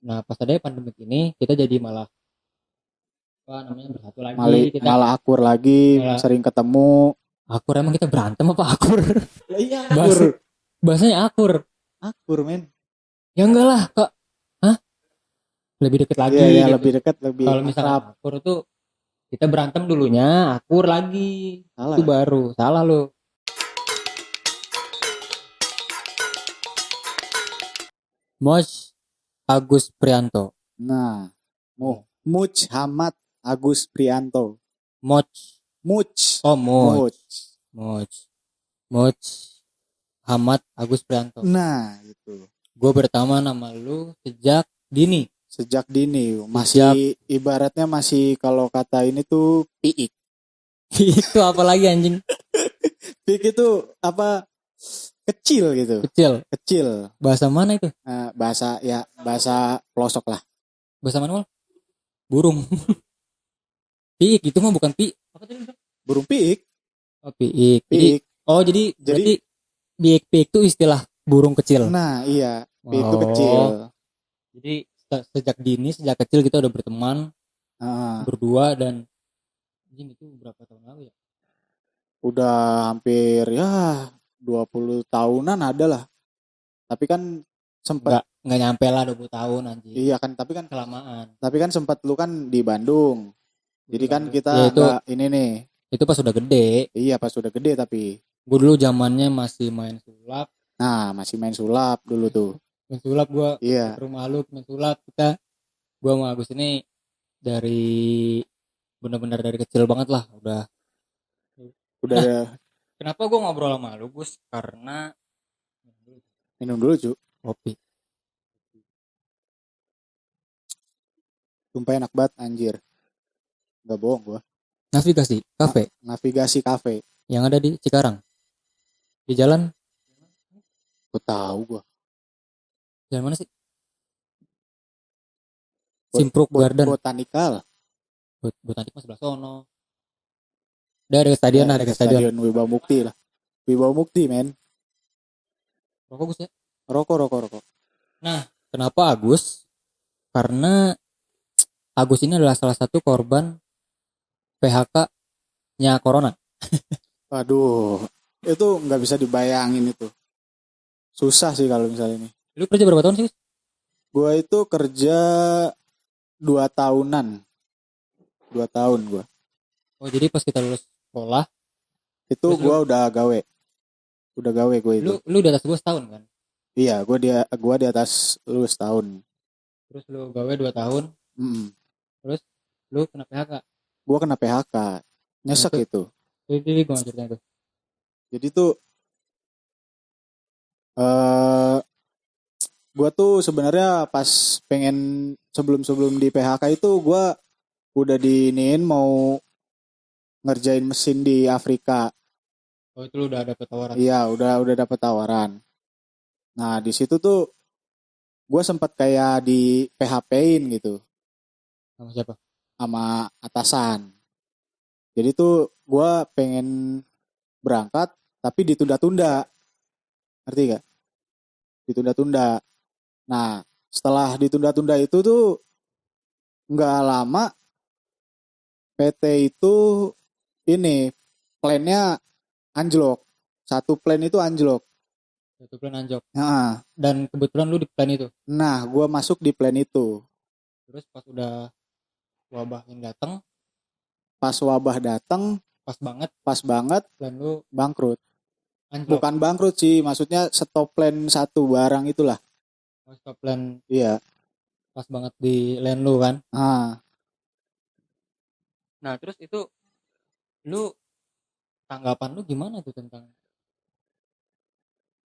Nah pas ada pandemi ini kita jadi malah apa namanya bersatu Malah, lagi kita malah akur lagi, malah sering ketemu. akur. Emang kita berantem apa akur? Lah iya Bahasa akur. bahasanya akur. Akur men. Ya enggak lah kak. Hah? Lebih deket Iya lagi ya gitu. lebih dekat, lebih Kalau misalkan akrab. akur tuh kita berantem dulunya, akur lagi. Itu Salah. baru salah lo. Mos Agus Prianto. Nah, Oh, Muhammad Agus Prianto. Moch. Much. Oh, Moch. Much. Moch. Moch Hamad Agus Prianto. Nah, itu. Gue berteman nama lu sejak dini. Sejak dini masih ibaratnya masih kalau kata ini tuh piik. Itu apa lagi anjing? Piik itu apa? Kecil gitu. Kecil. Kecil. Bahasa mana itu? Bahasa pelosok lah. Bahasa mana mal? Burung. Piik itu mah bukan pi. Apa tadi? Burung piik. Oh, piik. Piik. Jadi berarti piik itu istilah burung kecil. Nah, iya. Piik itu Oh. kecil. Jadi sejak dini, sejak kecil kita udah berteman berdua dan anjing itu berapa tahun lalu ya? Udah hampir ya 20 tahunan ada lah. Tapi kan sempat Enggak nyampe lah 20 tahun anjing. iya kan, tapi kan Kelamaan. Tapi kan sempat lu kan di Bandung. Jadi kan kita ya, itu, nggak ini nih. Itu pas udah gede. Iya pas udah gede tapi. Gue dulu zamannya masih main sulap. Nah masih main sulap dulu tuh. Main sulap gue Iya. ke rumah lu main sulap kita. Gue sama Agus ini dari benar-benar dari kecil banget lah udah. Nah, kenapa gue ngobrol sama lu Gus? Karena minum dulu cu. kopi. Sumpah enak banget anjir. Gak bohong gua. Navigasi Cafe. Navigasi Cafe. Yang ada di Cikarang. Di jalan. Gue tahu gua. Jalan mana sih? Simpruk Garden. Botanikal. Botanik mas sebelah sono. Dari stadion ada ke stadion. Wibawa Mukti lah. Wibawa Mukti men. Rokok Gus ya? Rokok. Nah, kenapa Agus? Karena Agus ini adalah salah satu korban PHK-nya Corona. Waduh, itu nggak bisa dibayangin itu. Susah sih kalau misalnya ini. Lu kerja berapa tahun sih? Gua itu kerja 2 tahunan. 2 tahun gua. Oh, jadi pas kita lulus sekolah itu gua udah gawe gue itu. Lu di atas gue setahun kan? Iya, gua di atas lu setahun. Terus lu gawe 2 tahun. Terus lu kena PHK. Gua kena PHK. Nyesek nah, itu. Jadi gua ceritain tuh. Jadi tuh gua tuh sebenarnya pas pengen sebelum di PHK itu gua udah diinin mau ngerjain mesin di Afrika. Oh, itu lu udah dapet tawaran? Iya, udah dapet tawaran. Nah, di situ tuh gue sempat kayak di PHP-in gitu. Sama siapa? Sama atasan. Jadi tuh gue pengen berangkat, tapi ditunda-tunda. Ngerti gak? Ditunda-tunda. Nah, setelah ditunda-tunda itu tuh nggak lama PT itu ini plannya anjlok. Satu plan itu anjlok. Satu plan anjlok. Nah, dan kebetulan lu di plan itu. Nah, gue masuk di plan itu. Terus pas udah wabah yang datang. Pas wabah datang. Pas banget. Plan lu bangkrut. Anjlok. Bukan bangkrut sih, maksudnya stop plan satu barang itulah. Oh, stop plan. Iya. Pas banget di land lu kan. Nah terus itu lu tanggapan lu gimana tuh tentang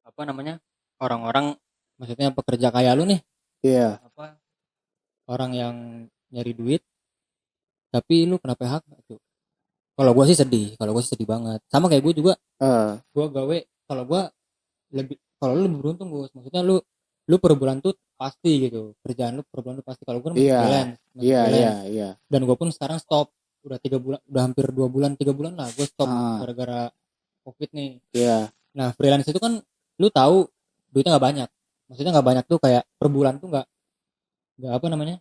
apa namanya orang-orang, maksudnya pekerja kayak lu nih? Iya. Apa orang yang nyari duit tapi lu kena PHK tuh? Kalau gue sih sedih banget. Sama kayak gue juga. Gue gawe, kalau lu lebih beruntung Gus. Maksudnya lu per bulan tuh pasti gitu. Kerjaan lu per bulan tuh pasti. Kalau gue masih freelance. Iya. Dan gue pun sekarang stop. Udah 3 bulan, udah hampir 2 bulan, 3 bulan lah gue stop gara-gara COVID nih. Iya. Nah, freelance itu kan lu tahu duitnya enggak banyak. Maksudnya enggak banyak tuh kayak per bulan tuh enggak nggak apa namanya,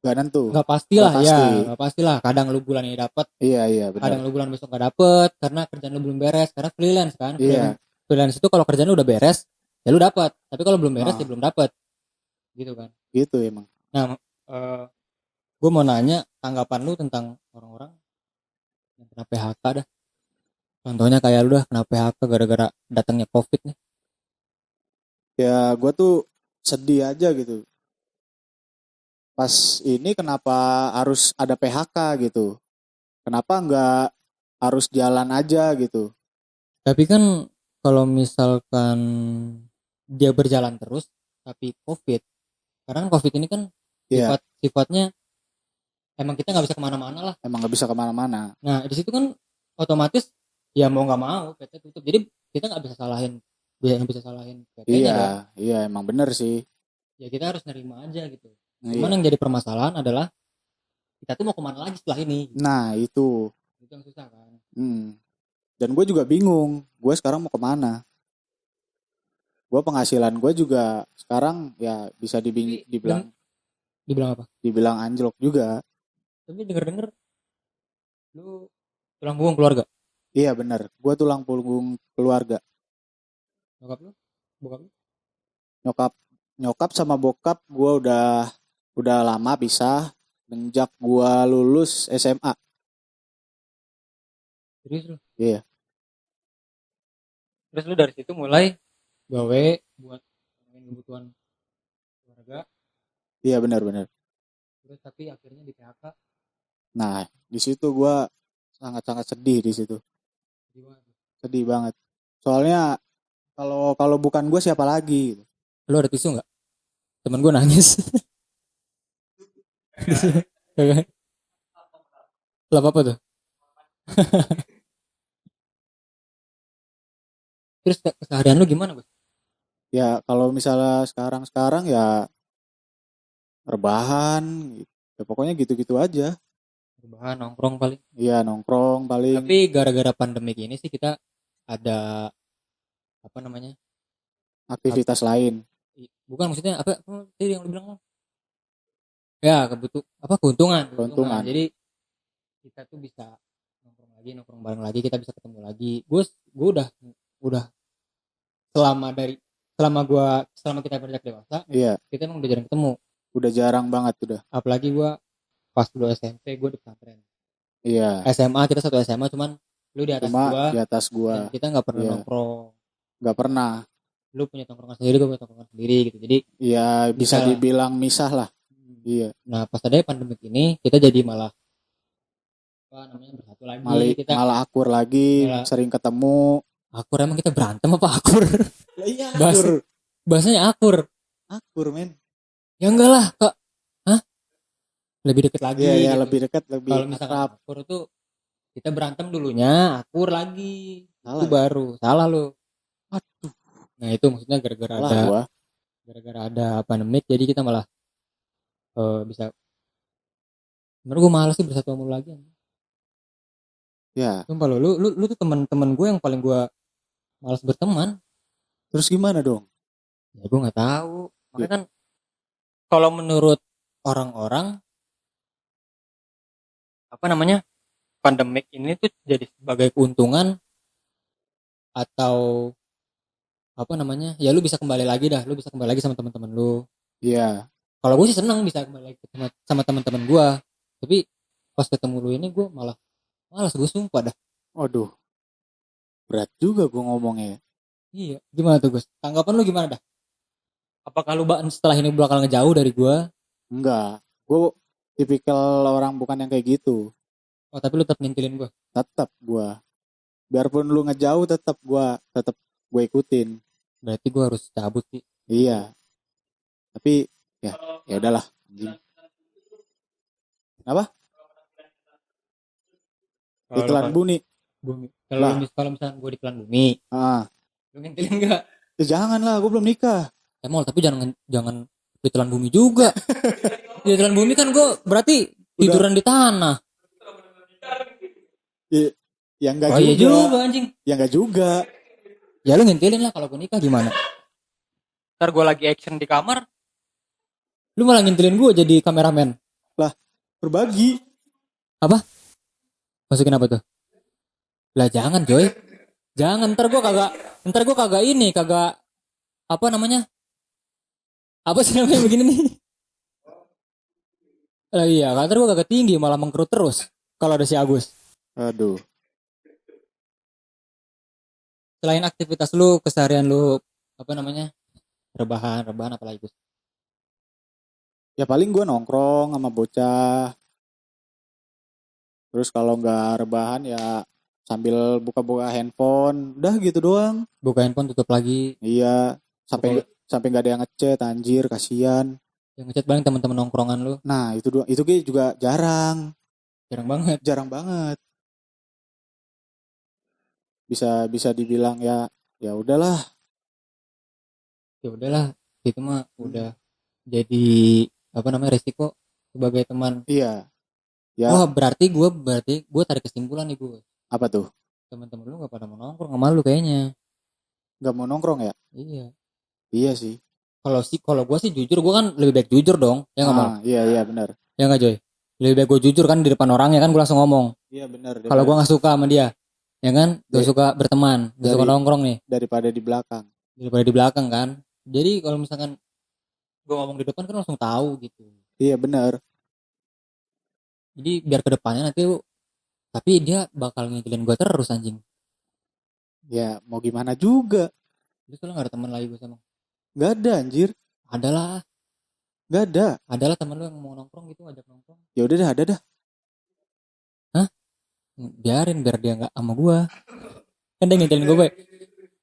Gak nentu. nggak pasti lah ya, nggak pasti lah. Kadang lu bulan ini dapat, Iya benar. kadang lu bulan besok nggak dapet karena kerjaan lu belum beres. Karena freelance kan, Iya. freelance itu kalau kerjaan lu udah beres ya lu dapat, tapi kalau belum beres ya belum dapat, gitu kan. Gitu emang. Nah, gue mau nanya tanggapan lu tentang orang-orang yang kena PHK dah. Contohnya kayak lu dah kena PHK gara-gara datangnya COVID nih. Ya gue tuh sedih aja gitu. Pas ini kenapa harus ada PHK gitu? Kenapa nggak harus jalan aja gitu? Tapi kan kalau misalkan dia berjalan terus tapi COVID, karena kan COVID ini kan sifatnya emang kita nggak bisa kemana-mana lah. Emang nggak bisa kemana-mana. Nah di situ kan otomatis ya mau nggak mau PT tutup. Jadi kita nggak bisa salahin PT-nya. Iya emang bener sih. Ya kita harus nerima aja gitu. Cuman yang jadi permasalahan adalah kita tuh mau kemana lagi setelah ini. Nah itu yang susah kan. Dan gue juga bingung, gue sekarang mau kemana? Gue penghasilan gue juga sekarang ya bisa dibilang apa? Dibilang anjlok juga. Tapi denger lu tulang punggung keluarga? Iya benar, gue tulang punggung keluarga. Bokap lu? Nyokap sama bokap gue udah lama pisah sejak gue lulus SMA. Serius lu? Iya. Terus lu dari situ mulai gawe buat kebutuhan keluarga. Iya benar. Terus tapi akhirnya di PHK. Nah di situ gue sangat sedih di situ. Sedih banget. Soalnya kalau bukan gue siapa lagi? Lu ada tisu nggak? Temen gue nangis. Lap apa tuh? Terus keseharian lu gimana, Bos? Ya kalau misalnya sekarang ya rebahan gitu. Ya, pokoknya gitu-gitu aja. Rebahan, nongkrong paling. Iya, nongkrong paling. Tapi gara-gara pandemik ini sih kita ada apa namanya? Aktivitas lain. Bukan maksudnya apa tadi yang lu bilang? Ya, keuntungan. Jadi kita tuh bisa nongkrong bareng lagi, kita bisa ketemu lagi. Gue udah selama kita beranjak dewasa, kita emang udah jarang ketemu. Udah jarang banget udah. Apalagi gue pas dulu SMP gue di pesantren. Iya. SMA kita satu SMA cuman lu di atas gua. Dan kita nggak pernah nongkrong. Nggak pernah. Lu punya tongkrongan sendiri, gue punya tongkrongan sendiri gitu. Jadi ya bisa dibilang misah lah. Iya. Nah pas ada pandemik ini kita jadi malah bersatu lagi. Kita malah akur lagi, sering ketemu. Akur emang kita berantem apa akur? Iya akur. Bahasanya akur. Akur men. Ya enggak lah kak. Hah? Lebih dekat lagi. Iya gitu. Lebih dekat lebih. Kalau misalkan akur tuh kita berantem dulunya, akur lagi. Salah, itu baru salah lu. Aduh. Nah itu maksudnya gara-gara ada pandemik jadi kita malah bisa. Menurut gue malas sih bersatu sama lu lagi. Ya. Sumpah lu tuh teman-teman gue yang paling gue malas berteman. Terus gimana dong? Ya gue nggak tahu. Makanya kan kalau menurut orang-orang apa namanya pandemik ini tuh jadi sebagai keuntungan atau apa namanya ya lu bisa kembali lagi sama teman-teman lu. Iya. Kalau gue sih senang bisa kembali lagi sama teman-teman gue, tapi pas ketemu lu ini gue malas gue sumpah dah. Waduh, berat juga gue ngomongnya. Iya, gimana tuh Gus? Tanggapan lu gimana dah? Apakah lu setelah ini bakal ngejauh dari gue? Enggak, gue tipikal orang bukan yang kayak gitu. Oh tapi lu tetap ngintilin gue? Tetap gue, biarpun lu ngejauh tetap gue ikutin. Berarti gue harus cabut sih. Iya, tapi ya udahlah. Apa? Ditelan bumi. Kalau misalnya gue ditelan bumi, lu ngintilin nggak? Ya jangan lah, gue belum nikah. Emang tapi jangan ditelan bumi juga. Ditelan bumi kan gue berarti tiduran di tanah. Ya enggak juga. Juga anjing. Ya enggak juga. Ya lu ngintilin lah kalau gue nikah gimana? Ntar gue lagi action di kamar, Lu malah ngintilin gue jadi kameramen. Lah, berbagi. Apa? Masukin apa tuh? Lah jangan Joy. Jangan, ntar gue kagak ini, kagak apa namanya? Apa sih namanya begini nih? Iya, ntar gue kagak tinggi malah mengkerut terus kalau ada si Agus. Aduh. Selain aktivitas lu, keseharian lu apa namanya? Rebahan apa lagi Gus? Ya paling gue nongkrong sama bocah. Terus kalau nggak rebahan ya sambil buka-buka handphone, udah gitu doang. Buka handphone tutup lagi. Iya, sampai nggak ada yang ngechat, anjir, kasihan. Yang ngechat paling teman-teman nongkrongan lu. Nah, itu doang. Itu juga jarang. Jarang banget. Bisa dibilang ya udahlah. Ya udahlah, itu mah udah jadi apa namanya resiko sebagai teman. Iya. Ya. Wah, berarti gue tarik kesimpulan nih gue. Apa tuh? Teman-teman lu gak pada mau nongkrong sama lu kayaknya. Gak mau nongkrong ya? Iya. Iya sih. Kalau gue sih jujur, gue kan lebih baik jujur dong. Ya nggak mal? Iya benar. Ya nggak Joy? Lebih baik gue jujur kan di depan orangnya kan gue langsung ngomong. Iya benar. Kalau gue nggak suka sama dia, ya kan? Gak suka berteman, gak suka nongkrong nih. Daripada di belakang. Daripada di belakang kan. Jadi kalau misalkan gue ngomong di depan kan langsung tahu gitu. Iya benar. Jadi biar kedepannya nanti lu, tapi dia bakal ngikilin gue terus anjing. Ya mau gimana juga. Terus lu gak ada teman lagi gue sama? Gak ada anjir. Adalah. Gak ada. Adalah teman lu yang mau nongkrong gitu, ajak nongkrong. Ya udah dah, ada dah. Hah? Biarin biar dia gak sama gue. Kan dia ngintilin gue baik.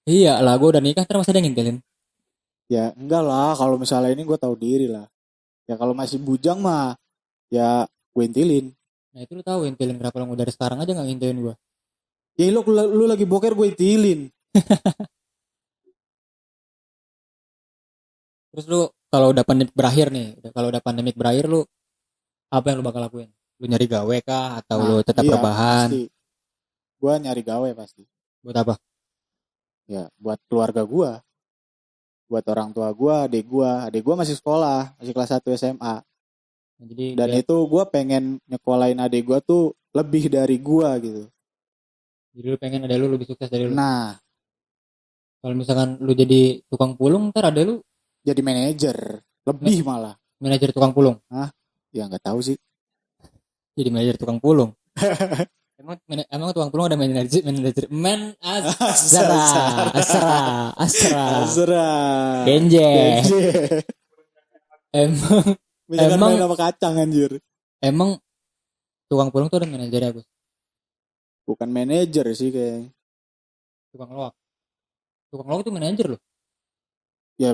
Iya lah, gue udah nikah terus masa dia ngintilin. Ya enggak lah, kalau misalnya ini gue tahu diri lah. Ya kalau masih bujang mah ya gue intilin. Nah itu lu tahu intilin berapa lama dari sekarang aja gak ngintilin gue. Ya lu lagi boker gue intilin. Terus lu kalau udah pandemik berakhir nih, kalau udah pandemik berakhir lu apa yang lu bakal lakuin? Lu nyari gawe kah atau lu tetap rebahan? Pasti. Gue nyari gawe pasti. Buat apa? Ya buat keluarga gue. Buat orang tua gue, adik gue masih sekolah, masih kelas 1 SMA. Jadi dan itu gue pengen nyekolahin adik gue tuh lebih dari gue gitu. Jadi lu pengen ada lu lebih sukses dari lu. Nah, kalau misalkan lu jadi tukang pulung, ntar ada lu jadi manajer, lebih malah. Manajer tukang pulung? Hah? Ya nggak tahu sih. Jadi manajer tukang pulung. emang tukang pulung ada manajer Asra Genje. Emang main apa kacang anjir. Emang tukang pulung tuh ada manajer ya Gus? Bukan manajer sih kayak. Tukang loak itu manajer loh. Ya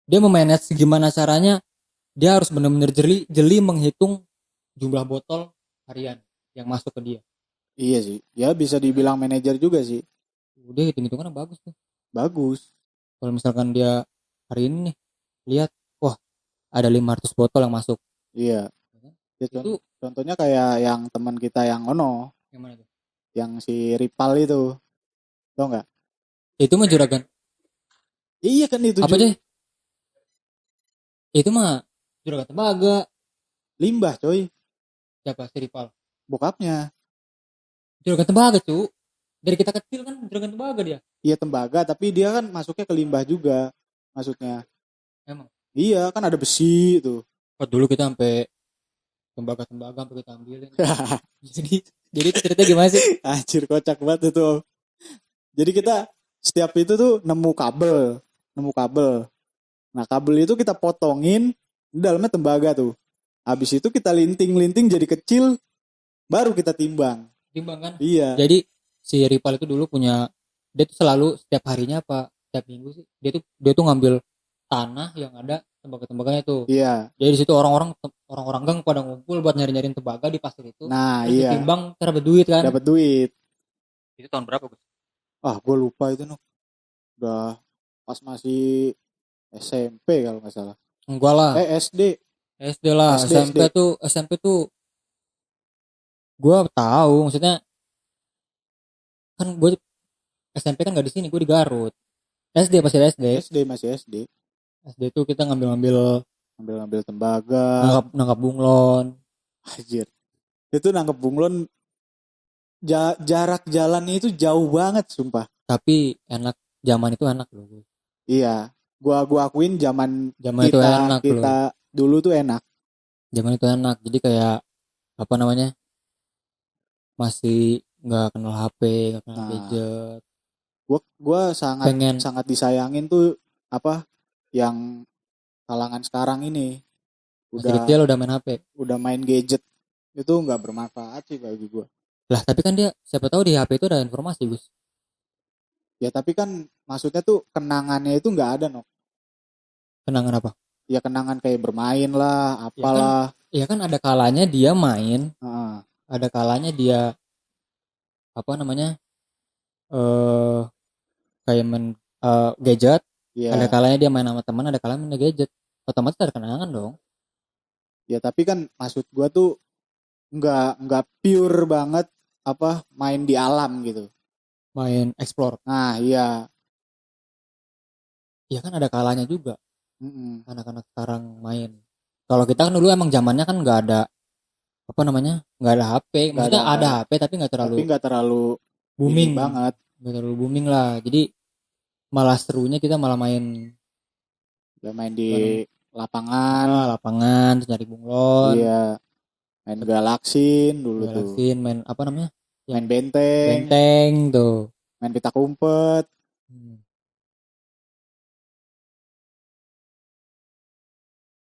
dia memanage gimana caranya, dia harus benar-benar jeli menghitung jumlah botol harian yang masuk ke dia. Iya sih, ya bisa dibilang manajer juga sih. Udah hitung-hitungannya bagus tuh. Bagus. Kalau misalkan dia hari ini nih lihat, wah ada 500 botol yang masuk. Iya. Ya, itu contohnya kayak yang teman kita yang Ono. Yang mana tuh? Yang si Ripal itu. Tau nggak? Itu mah juragan. Iya kan itu. Apa sih? Itu mah juragan tembaga. Limbah coy. Siapa? Si Ripal. Bokapnya. Juragan tembaga cu. Dari kita kecil kan juragan tembaga dia. Iya tembaga, tapi dia kan masuknya ke limbah juga. Maksudnya. Emang? Iya kan ada besi tuh. Dulu kita sampai tembaga sampai kita ambilin. jadi itu cerita gimana sih? Anjir kocak banget itu. Jadi kita setiap itu tuh nemu kabel. Nah kabel itu kita potongin, dalamnya tembaga tuh. Habis itu kita linting jadi kecil, baru kita timbang. Timbang kan? Iya. Jadi si Ripal itu dulu punya, dia tuh selalu setiap harinya apa setiap minggu sih, dia tuh ngambil tanah yang ada tembaga-tembaganya tuh. Iya. Jadi di situ orang-orang gang pada ngumpul buat nyari-nyariin tembaga di pasir itu. Nah terus iya. ditimbang dapat duit kan? Dapat duit. Itu tahun berapa Gus? Gue lupa itu udah pas masih SMP kalau nggak salah. Enggak lah. SD lah. SMP tuh gue tahu, maksudnya kan gue SMP kan nggak di sini, gue di Garut. SD masih SD. SD SD tuh kita ngambil ngambil tembaga, nangkap bunglon. anjir. Itu nangkep bunglon jarak jalannya itu jauh banget sumpah. Tapi enak, zaman itu enak loh. Iya, gua akuin zaman Itu enak kita loh. dulu tuh enak. Zaman itu enak. Jadi kayak apa namanya? Masih nggak kenal HP, nggak kenal gadget. Gua sangat Pengen sangat disayangin tuh apa yang kalangan sekarang ini masih kecil udah main HP. udah main gadget, itu nggak bermanfaat sih bagi gua. Lah, tapi kan dia siapa tahu di HP itu ada informasi, Gus. Ya tapi kan maksudnya tuh kenangannya itu nggak ada, no. Kenangan apa? Ya kenangan kayak bermain lah, apalah. Ya kan ada kalanya dia main, Heeh. ada kalanya dia apa namanya? eh kayak main gadget, Ya. ada kalanya dia main sama teman, ada kalanya main gadget. Otomatis ada kenangan dong. Ya tapi kan maksud gua tuh nggak pure banget apa main di alam gitu. Main explore. Nah, iya. Ya kan ada kalanya juga. Mm-mm. Anak-anak sekarang main. Kalau kita kan dulu emang zamannya kan nggak ada apa namanya, nggak ada HP. Maksudnya ada HP tapi nggak terlalu booming banget. Nggak terlalu booming lah. Jadi malah serunya kita malah main Di lapangan. Lapangan terus nyari bunglon. Iya. Main galaksin dulu tuh. Main apa namanya? Main benteng tuh. Main petak umpet.